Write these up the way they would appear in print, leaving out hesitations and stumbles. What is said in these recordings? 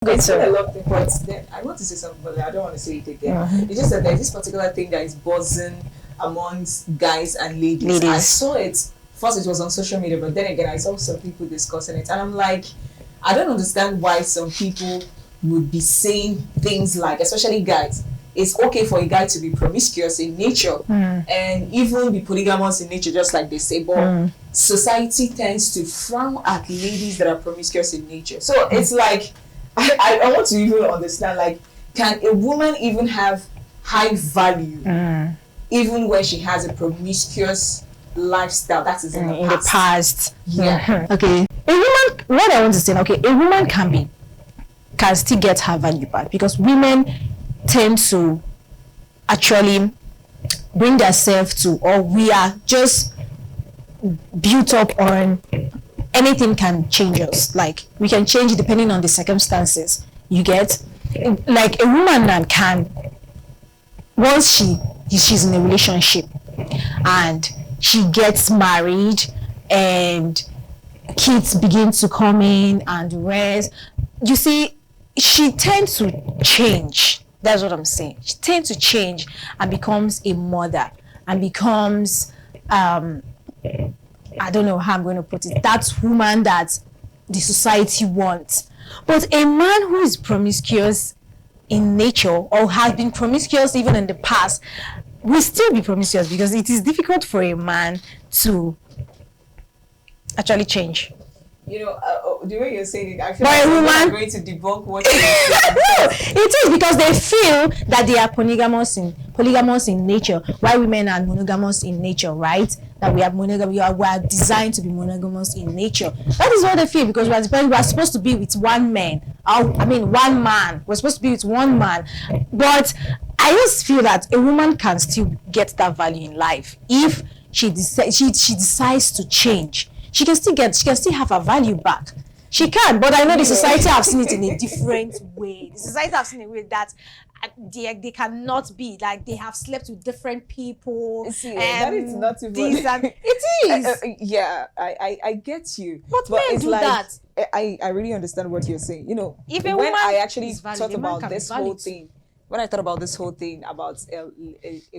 Good, It's been a sir. lot of things, but then I want to say something, but I don't want to say it again. It's just that there's this particular thing that is buzzing amongst guys and ladies. I Ladies. saw it first; it was on social media, but then again, I saw some people discussing it, and I'm like, I don't understand why some people would be saying things like, especially guys. It's okay for a guy to be promiscuous in nature and even be polygamous in nature, just like they say, but society tends to frown at ladies that are promiscuous in nature. So it's like, I want to even understand, like, can a woman even have high value even when she has a promiscuous lifestyle that is in the In the past? past. Yeah. Okay. A woman, what I want to say, okay, a woman can still get her value back because women tend to actually bring themselves to, or we are just built up on anything can change us. Like we can change depending on the circumstances. You get, like a woman that can, once she's in a relationship and she gets married and kids begin to come in and the rest, you see, she tends to change. That's what I'm saying. She tends to change and becomes a mother and becomes I don't know how I'm going to put it, that woman that the society wants. But a man who is promiscuous in nature or has been promiscuous even in the past will still be promiscuous because it is difficult for a man to actually change. You know, the way you're saying it, I feel But like a I'm woman, going to debunk what you're saying. no, it is because they feel that they are polygamous in nature, while women are monogamous in nature, right? That we are designed to be monogamous in nature. That is what they feel because we are supposed to be with one man. One man. We're supposed to be with one man. But I just feel that a woman can still get that value in life if she decides to change. She can still have her value back. She can, but I know the society have seen it in a different way. The society have seen it in a way that they cannot be, like they have slept with different people. See, that is not even. It is. Yeah, I get you. But men it's do like, that. I really understand what you're saying. You know, If a when woman I actually is valid, thought a man about can be this whole valid. thing, when I thought about this whole thing about a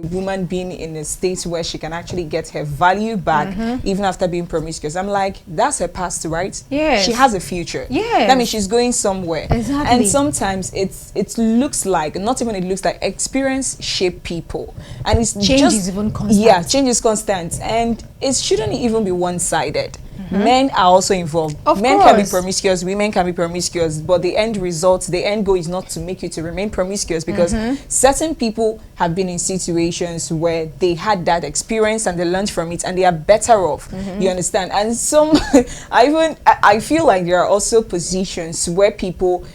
woman being in a state where she can actually get her value back even after being promiscuous, I'm like, that's her past, right? Yes. She has a future. Yes. That means she's going somewhere. Exactly. And sometimes it looks like, not even it looks like, experience shape people. And it's Change is even constant. Yeah, change is constant. And it shouldn't even be one-sided. Men are also involved. Of Men can be course. promiscuous, women can be promiscuous, but the end result, the end goal is not to make you to remain promiscuous because certain people have been in situations where they had that experience and they learned from it and they are better off. You understand? And some, I feel like there are also positions where people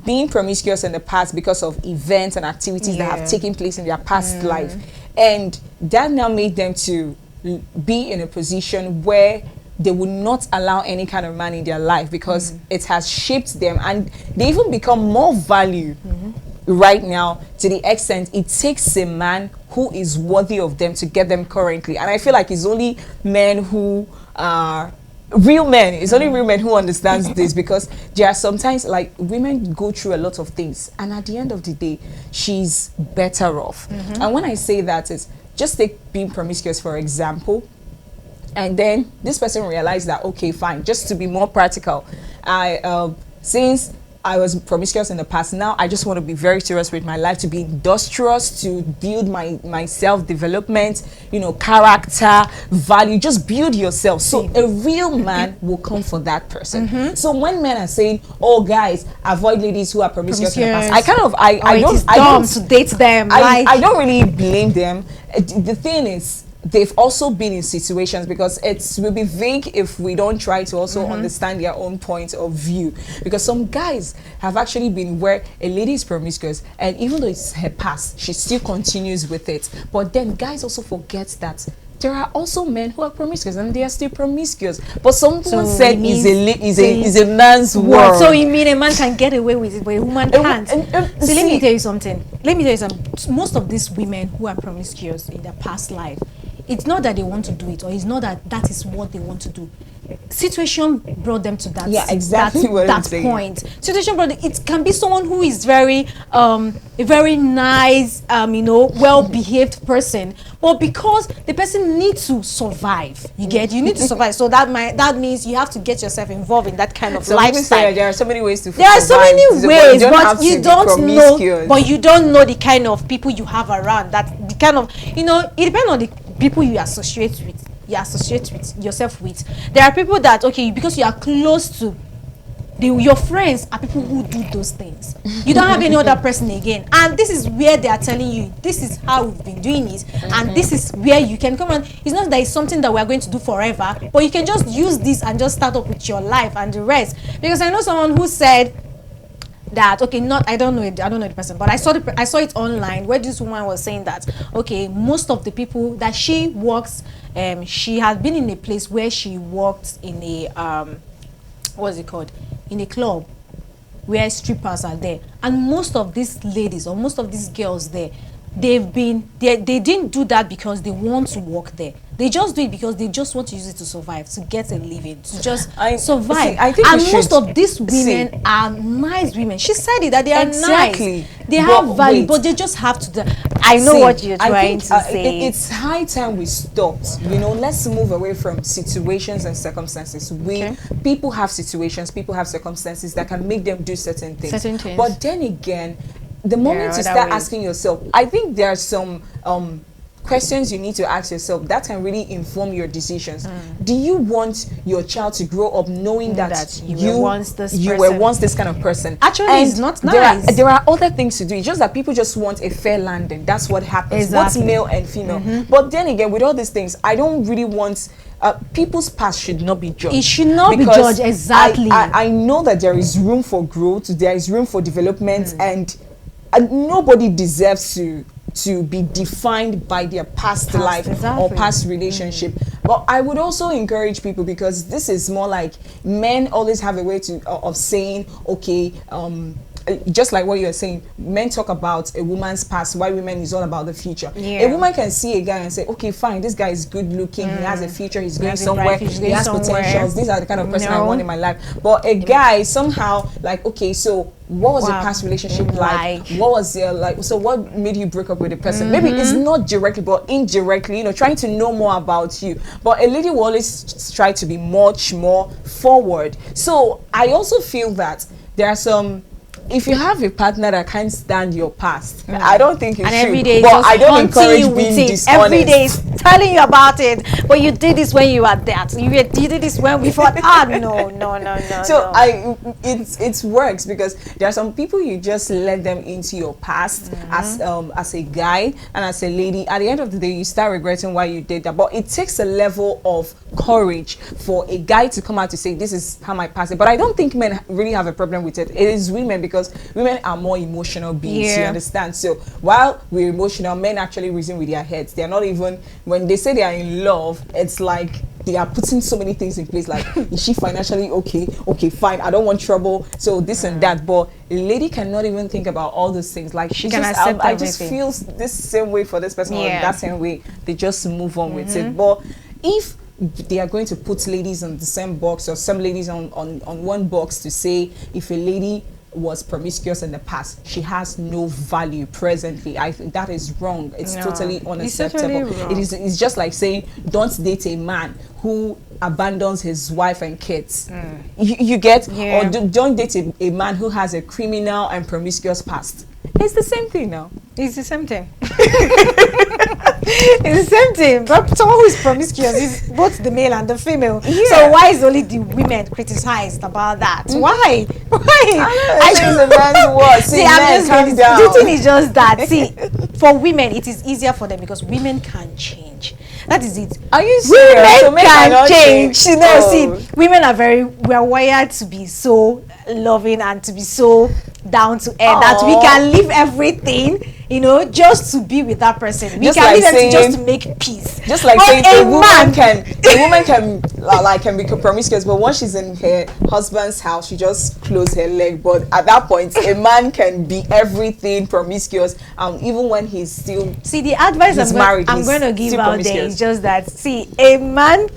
being promiscuous in the past because of events and activities that have taken place in their past life, and that now made them to be in a position where they would not allow any kind of man in their life because it has shaped them, and they even become more value right now to the extent it takes a man who is worthy of them to get them currently. And I feel like it's only men who are real men, it's only real men who understands this, because there are sometimes, like, women go through a lot of things and at the end of the day she's better off. And when I say that, is just take being promiscuous for example, and then this person realized that, okay, fine, just to be more practical, since I was promiscuous in the past, now I just want to be very serious with my life, to be industrious, to build my self-development, you know, character, value, just build yourself. So a real man will come for that person. So when men are saying, oh guys, avoid ladies who are promiscuous in the past, I don't to date them. I don't really blame them. The thing is, they've also been in situations, because it will be vague if we don't try to also understand their own point of view, because some guys have actually been where a lady is promiscuous and even though it's her past, she still continues with it. But then guys also forget that there are also men who are promiscuous and they are still promiscuous, but someone said is a man's world. So you mean a man can get away with it but a woman can't? See, let me tell you something. Most of these women who are promiscuous in their past life, it's not that they want to do it, or it's not that is what they want to do. situation brought them to that. Yeah, exactly what I'm that saying. point. Situation brought it can be someone who is very a very nice, well behaved person, but because the person needs to survive, you need to survive. So that means you have to get yourself involved in that kind of So people lifestyle. say there are so many ways to There are so survive. many ways, have but you to be don't know. promiscuous. But you don't know the kind of people you have around. That the kind of it depends on the people you associate with. You associate with yourself with. There are people that because you are close to. Your friends are people who do those things. You don't have any other person again, and this is where they are telling you this is how we've been doing it, and this is where you can come on. It's not that it's something that we are going to do forever, but you can just use this and just start up with your life and the rest. Because I know someone who said that I don't know the person, but I saw it online where this woman was saying that most of the people that she works, she has been in a place where she worked in a what's it called, in a club where strippers are there, and most of these ladies or most of these girls there, they didn't do that because they want to work there. They just do it because they just want to use it to survive, to get a living, to just survive. I think and most of these women are nice women. She said it that they are nice. They have value, but they just have to. I know what you're trying to say. It's high time we stopped. Let's move away from situations and circumstances. People have situations, people have circumstances that can make them do certain things. But then again, the moment you start asking yourself, I think there are some questions you need to ask yourself that can really inform your decisions. Do you want your child to grow up knowing that you were once this kind of person? Actually, it's not nice. There are other things to do. It's just that people just want a fair landing. That's what happens. Exactly. Both male and female. But then again, with all these things, I don't really want people's past should not be judged. It should not be judged, exactly. I know that there is room for growth, there is room for development, and nobody deserves to be defined by their past life or past relationship. But I would also encourage people, because this is more like men always have a way of saying, just like what you're saying, men talk about a woman's past, why women is all about the future. A woman can see a guy and say, okay, fine, this guy is good looking, he has a future, he's going somewhere, he has potentials, these are the kind of person I want in my life. But a guy somehow so what was your past relationship like? What was your so what made you break up with a person? Maybe it's not directly but indirectly, trying to know more about you. But a lady will always try to be much more forward. So I also feel that there are some, if you have a partner that can't stand your past, I don't think you should. Every day but I don't encourage being dishonest. Every day is telling you about it. But you did this when you were that. You did this when we fought. No. So it works because there are some people you just let them into your past as a guy and as a lady. At the end of the day, you start regretting why you did that. But it takes a level of courage for a guy to come out to say, this is how my past is. But I don't think men really have a problem with it. It is women, because women are more emotional beings, you understand? So while we're emotional, men actually reason with their heads. They're not even, when they say they are in love, it's like they are putting so many things in place, like, is she financially okay? Okay, fine, I don't want trouble, so this and that. But a lady cannot even think about all those things. Like, she can accept I just feel this same way for this person, or that same way. They just move on with it. But if they are going to put ladies on the same box, or some ladies on one box, to say if a lady was promiscuous in the past, she has no value presently, I think that is wrong. It's totally unacceptable. It's just like saying, don't date a man who abandons his wife and kids. You get? Or don't date a man who has a criminal and promiscuous past. It's the same thing now. It's the same thing. It's the same thing. But someone who is promiscuous is both the male and the female. So why is only the women criticized about that? Why? I think the man's what? See, I'm calm down. The thing is just that. See, for women, it is easier for them because women can change. That is it. Are you serious? Women can change. See, women are we are wired to be so loving and to be so down to earth that we can leave everything just to be with that person. We Just can like leave them to saying- just to make peace. Just like But saying a a woman man can be promiscuous, but once she's in her husband's house, she just close her leg. But at that point, a man can be everything promiscuous, even when he's still See, the advice he's I'm married, going he's to give still out there promiscuous. is just that, see, a man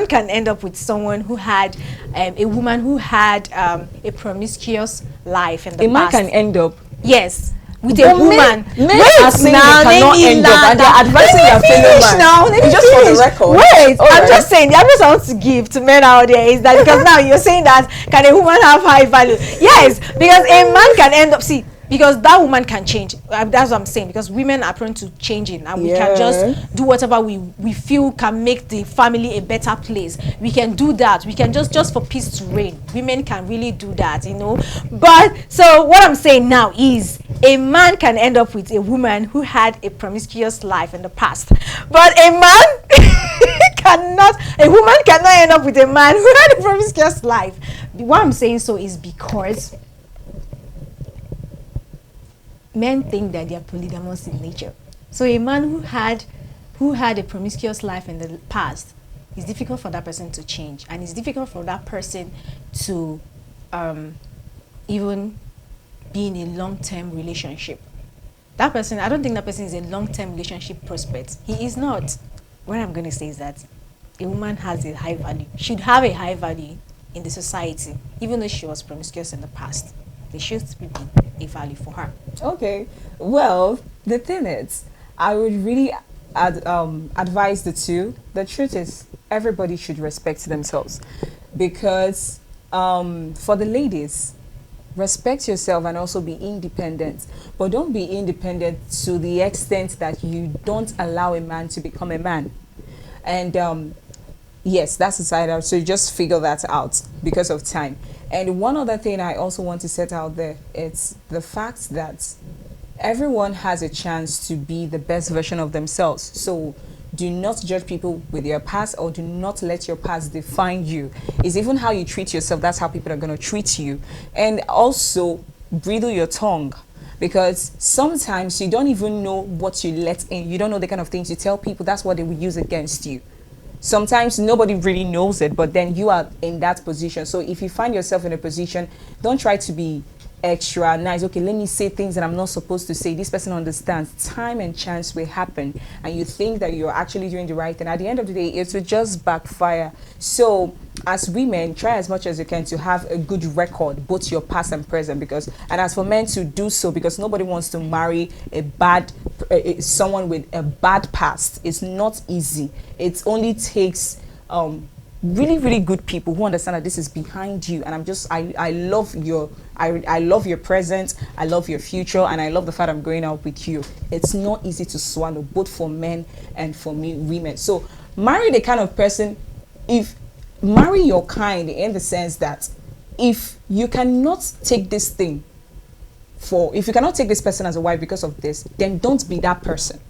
can end up with someone who had a woman who had a promiscuous life in the a man past. can end up. Yes, with But a woman. men are saying they cannot end up, and they're advising their fellow man. Now, let me Just for the finish. record. Wait, All I'm right. just saying, the advice I want to give to men out there is that, because now you're saying that, can a woman have high value? Yes, because a man can end up, see, because that woman can change. That's what I'm saying, because women are prone to changing, and we can just do whatever we feel can make the family a better place. We can do that. We can just for peace to reign. Women can really do that, But so what I'm saying now is, a man can end up with a woman who had a promiscuous life in the past, but a man a woman cannot end up with a man who had a promiscuous life. Why I'm saying so is because men think that they are polygamous in nature. So a man who had a promiscuous life in the past, it's difficult for that person to change, and it's difficult for that person to even be in a long-term relationship. That person, I don't think that person is a long-term relationship prospect. He is not. What I'm going to say is that a woman has a high value, should have a high value in the society, even though she was promiscuous in the past. There should be a value for her. Okay. Well, the thing is, I would really advise the two. The truth is, everybody should respect themselves, because for the ladies, respect yourself and also be independent, but don't be independent to the extent that you don't allow a man to become a man. And yes, that's the side out, so you just figure that out because of time. And one other thing I also want to set out there, it's the fact that everyone has a chance to be the best version of themselves. So do not judge people with your past, or do not let your past define you. It's even how you treat yourself, that's how people are going to treat you. And also, bridle your tongue, because sometimes you don't even know what you let in. You don't know the kind of things you tell people. That's what they will use against you. Sometimes nobody really knows it, but then you are in that position. So if you find yourself in a position, don't try to be extra nice. Okay, let me say things that I'm not supposed to say. This person understands. Time and chance will happen, and you think that you're actually doing the right thing. At the end of the day, it will just backfire. So as women, try as much as you can to have a good record, both your past and present, and as for men, to do so, because nobody wants to marry someone with a bad past. It's not easy. It only takes really, really good people who understand that this is behind you. And I love your present, I love your future, and I love the fact I'm going out with you. It's not easy to swallow, both for men and for women. So marry the kind of person, marry your kind, in the sense that if you cannot take this thing if you cannot take this person as a wife because of this, then don't be that person.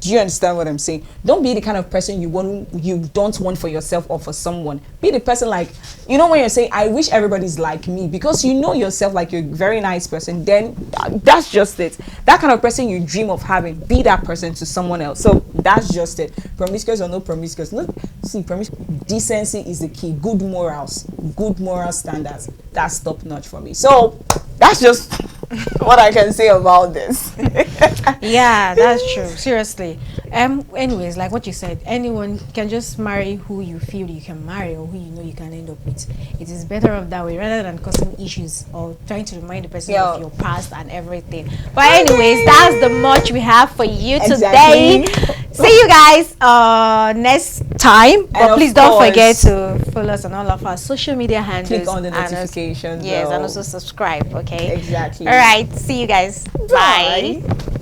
Do you understand what I'm saying? Don't be the kind of person you don't want for yourself or for someone. Be the person, like, when you're saying, I wish everybody's like me, because you know yourself like you're a very nice person, then that's just it. That kind of person you dream of having, be that person to someone else. So that's just it. Promiscuous or no promiscuous. Decency is the key. Good morals, good moral standards. That's top notch for me. So that's just what I can say about this. Yeah, that's true. Seriously. Anyways, like what you said, anyone can just marry who you feel you can marry, or who you know you can end up with. It is better off that way, rather than causing issues or trying to remind the person of your past and everything. But anyways, that's the much we have for you today. See you guys next time. But please don't forget to follow us on all of our social media handles. Click on the notifications. Yes, and also subscribe. Okay. Exactly. All right. See you guys. Bye.